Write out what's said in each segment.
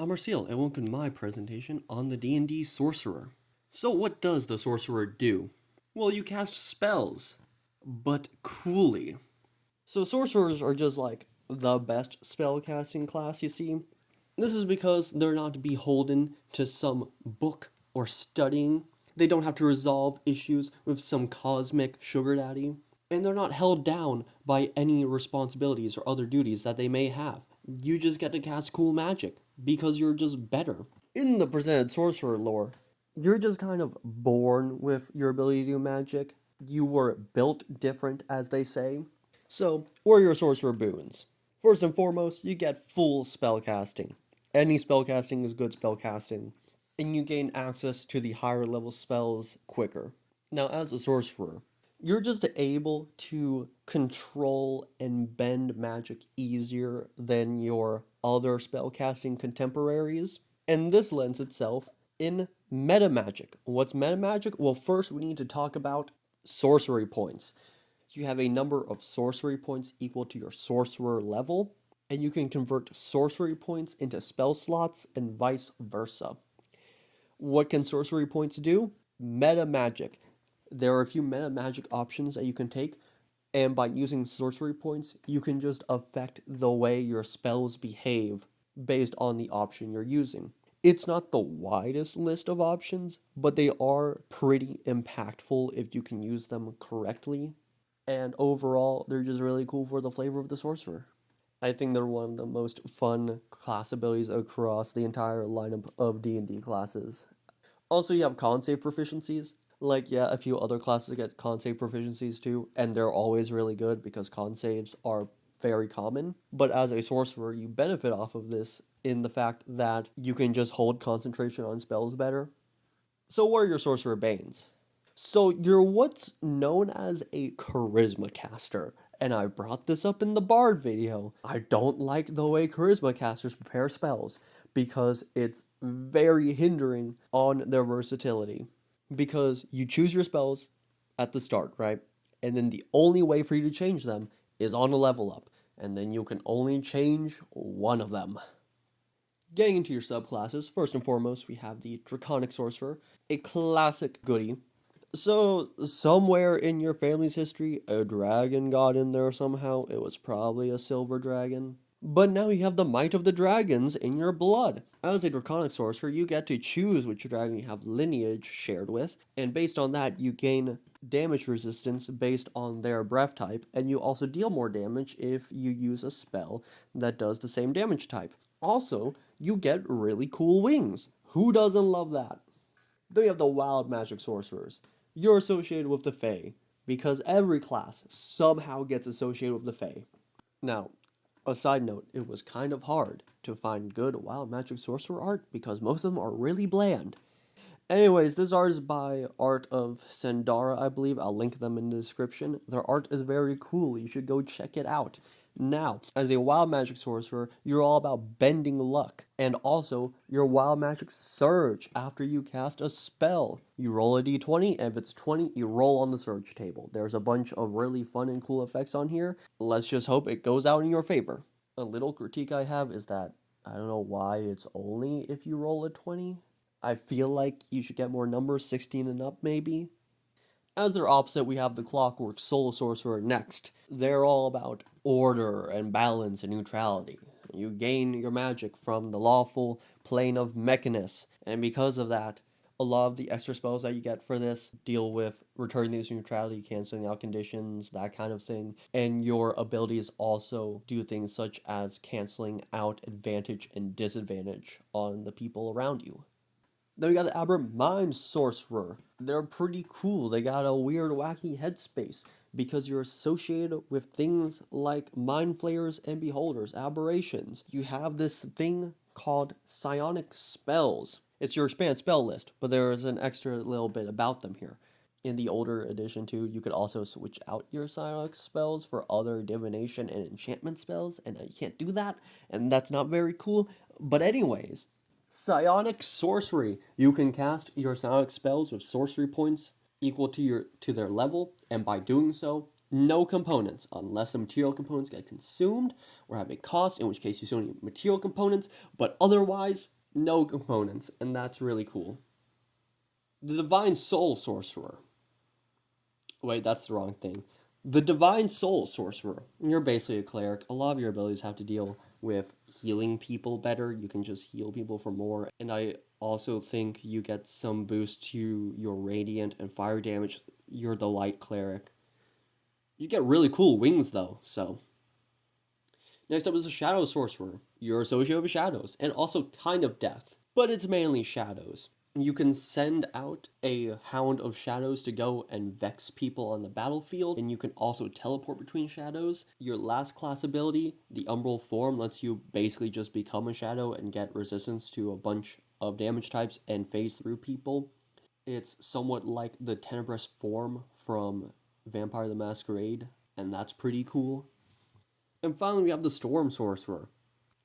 I'm Marcel, and welcome to my presentation on the D&D Sorcerer. So what does the Sorcerer do? Well, you cast spells, but coolly. So Sorcerers are just like the best spellcasting class, you see. This is because they're not beholden to some book or studying. They don't have to resolve issues with some cosmic sugar daddy. And they're not held down by any responsibilities or other duties that they may have. You just get to cast cool magic because you're just better. In the presented sorcerer lore, you're just kind of born with your ability to do magic. You were built different, as they say. So, what are your sorcerer boons? First and foremost, you get full spellcasting. Any spellcasting is good spellcasting, and you gain access to the higher level spells quicker. Now, as a sorcerer, you're just able to control and bend magic easier than your other spellcasting contemporaries, and this lends itself in meta magic. What's meta magic? Well, first we need to talk about sorcery points. You have a number of sorcery points equal to your sorcerer level, and you can convert sorcery points into spell slots and vice versa. What can sorcery points do? Meta magic. There are a few meta magic options that you can take, and by using sorcery points, you can just affect the way your spells behave based on the option you're using. It's not the widest list of options, but they are pretty impactful if you can use them correctly. And overall, they're just really cool for the flavor of the sorcerer. I think they're one of the most fun class abilities across the entire lineup of D&D classes. Also, you have con save proficiencies. Like, yeah, a few other classes get con save proficiencies too, and they're always really good because con saves are very common. But as a sorcerer, you benefit off of this in the fact that you can just hold concentration on spells better. So, what are your sorcerer banes? So, you're what's known as a charisma caster. And I brought this up in the Bard video. I don't like the way charisma casters prepare spells because it's very hindering on their versatility. Because you choose your spells at the start, right? And then the only way for you to change them is on a level up. And then you can only change one of them. Getting into your subclasses, first and foremost, we have the Draconic Sorcerer, a classic goodie. So, somewhere in your family's history, a dragon got in there somehow. It was probably a silver dragon. But now you have the might of the dragons in your blood. As a draconic sorcerer, you get to choose which dragon you have lineage shared with, and based on that, you gain damage resistance based on their breath type, and you also deal more damage if you use a spell that does the same damage type. Also, you get really cool wings. Who doesn't love that? Then you have the wild magic sorcerers. You're associated with the Fae, because every class somehow gets associated with the Fae. Now, a side note, it was kind of hard to find good wild magic sorcerer art because most of them are really bland. Anyways, this art is by Art of Sandara, I believe. I'll link them in the description. Their art is very cool. You should go check it out. Now, as a wild magic sorcerer, you're all about bending luck. And also, your wild magic surge after you cast a spell. You roll a d20, and if it's 20, you roll on the surge table. There's a bunch of really fun and cool effects on here. Let's just hope it goes out in your favor. A little critique I have is that I don't know why it's only if you roll a 20. I feel like you should get more numbers, 16 and up maybe. As their opposite, we have the Clockwork Soul Sorcerer next. They're all about order and balance and neutrality. You gain your magic from the lawful plane of Mechanus, and because of that, a lot of the extra spells that you get for this deal with returning these neutrality, canceling out conditions, that kind of thing. And your abilities also do things such as canceling out advantage and disadvantage on the people around you. Then we got the Aberrant Mind Sorcerer. They're pretty cool. They got a weird, wacky headspace because you're associated with things like Mind Flayers and Beholders, aberrations. You have this thing called Psionic Spells. It's your expanded spell list, but there is an extra little bit about them here. In the older edition too, you could also switch out your psionic spells for other divination and enchantment spells, and you can't do that, and that's not very cool. But anyways, psionic sorcery. You can cast your psionic spells with sorcery points equal to their level, and by doing so, no components, unless the material components get consumed or have a cost, in which case you still need material components, but otherwise, no components, and that's really cool. The Divine Soul Sorcerer. Wait, that's the wrong thing. The Divine Soul Sorcerer. You're basically a cleric. A lot of your abilities have to deal with healing people better. You can just heal people for more. And I also think you get some boost to your radiant and fire damage. You're the light cleric. You get really cool wings though, so. Next up is the Shadow Sorcerer. You're associated with shadows, and also kind of death, but it's mainly shadows. You can send out a Hound of Shadows to go and vex people on the battlefield, and you can also teleport between shadows. Your last class ability, the Umbral Form, lets you basically just become a shadow and get resistance to a bunch of damage types and phase through people. It's somewhat like the Tenebrous Form from Vampire the Masquerade, and that's pretty cool. And finally, we have the Storm Sorcerer.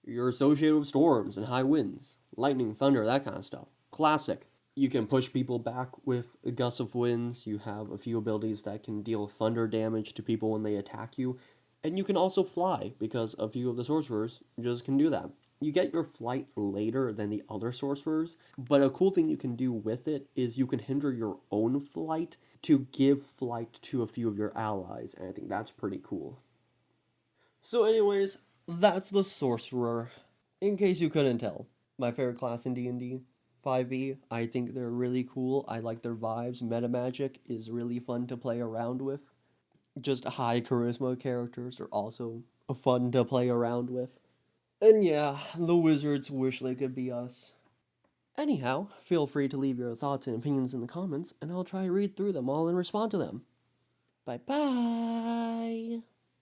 You're associated with storms and high winds, lightning, thunder, that kind of stuff. Classic. You can push people back with gusts of winds. You have a few abilities that can deal thunder damage to people when they attack you. And you can also fly, because a few of the sorcerers just can do that. You get your flight later than the other sorcerers, but a cool thing you can do with it is you can hinder your own flight to give flight to a few of your allies, and I think that's pretty cool. So anyways, that's the Sorcerer. In case you couldn't tell, my favorite class in D&D, 5e. I think they're really cool. I like their vibes. Meta magic is really fun to play around with. Just high charisma characters are also fun to play around with. And yeah, the wizards wish they could be us. Anyhow, feel free to leave your thoughts and opinions in the comments, and I'll try to read through them all and respond to them. Bye bye!